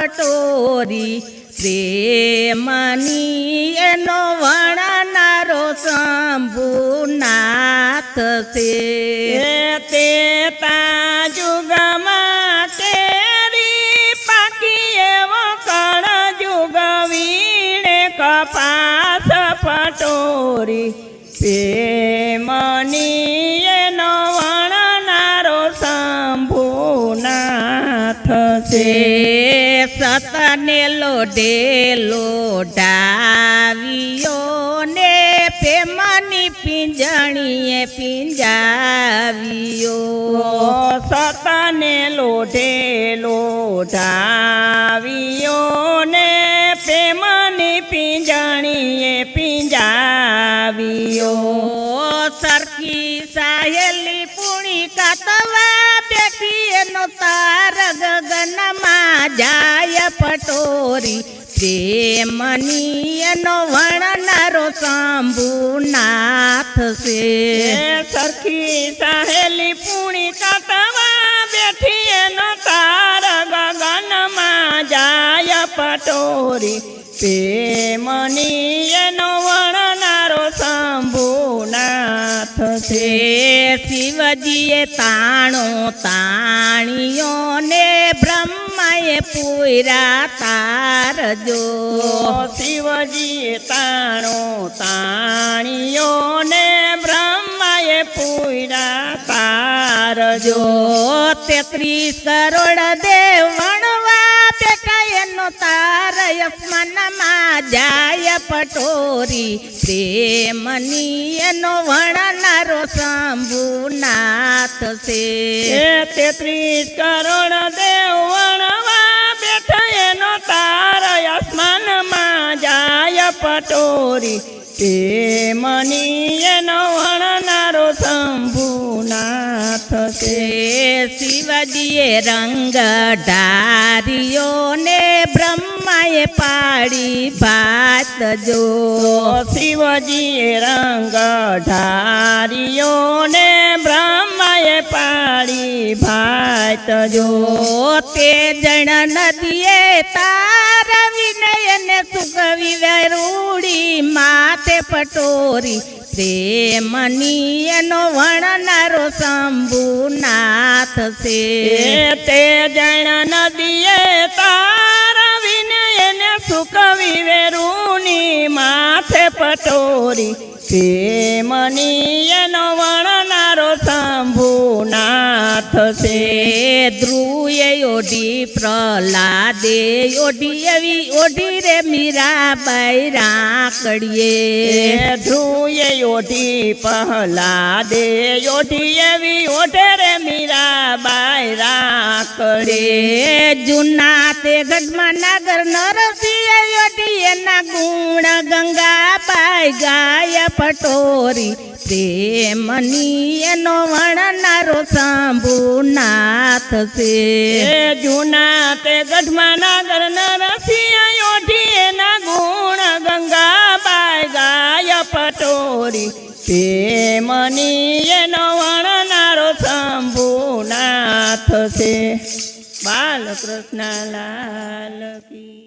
પટોરી પ્રેમની એનો વર્ણનારો શંભુનાથ છે તે તાજુગમાં તેરી પાકી એવો કણ જુગ વીણે કપાસ પટોરી પ્રેમની એનો વર્ણનારો શંભુનાથ છે સતને લોઢેલો ઢાવ્યો ને પ્રેમની પિંજણીએ પિંજાવ્યો સતને લોઢેલો ઢાવ્યો ને પ્રેમની પિંજણીએ પિંજાવ્યો સરખી સાહેલી પૂણી કાતવા બેઠી એનો તાર ગગનમાં જાય પટોરી પ્રેમની એનો વર્ણનારો શંભુનાથ છે સરખી સાહેલી પૂણી કાતવા બેઠી એનો તાર ગગનમાં જાય પટોરી પ્રેમની એનો વર્ણનારો શંભુનાથ છે શિવજીએ તાણો તાણિયો ને બ્રહ્માએ પૂર્યા તારજો શિવજીએ તાણો તાણિયો ને બ્રહ્માએ પૂર્યા તારજો 33 કરોડ દેવ વણવા બેઠા એનો તાર અસમાનમાં જાય પટોરી પ્રેમની એનો વર્ણનારો શંભુનાથ છે 33 કરોડ દેવ વણવા બેઠા એનો તાર આસમાનમાં જાય પટોરી પ્રેમની એનો વર્ણનારો શંભુનાથ છે શિવજીએ રંગ ઢાર્યો ને બ્રહ્માએ પાડી ભાત જો શિવજીએ રંગ ઢાર્યો ને બ્રહ્માએ પાડી ભાત જો તે જણ નદીએ તાર વિનયને સુકવી વેરૂડી માથે પટોરી પ્રેમની એનો વર્ણનારો શંભુનાથ છે તે જણ નદીએ તાર વિનયને સુકવી વેરૂની માથે પટોરી પ્રેમની એનો વર્ણનારો શંભુનાથ છે ધ્રુવે ઓઢી પ્રહલાદે ઓઢી એવી ઓઢી રે મીરાબાઈ રાકડીએ ધ્રુવે ઓઢી પ્રહલાદે ઓઢી એવી ઓઢે રે મીરાબાઈ રાકડે જૂના તે ગઢમાં નાગર નરસિંહે ઓઢી એના ગુણ ગંગાબાઈ ગાય પટોરી પ્રેમની એનો વર્ણનારો શંભુનાથ છે જૂના તે ગઢમાં નાગર નરસિંહ ઓઢી એના ગુણ ગંગાબાઈ ગાય પટોરી પ્રેમની એનો વર્ણનારો શંભુનાથ છે બાલકૃષ્ણ લાલ કી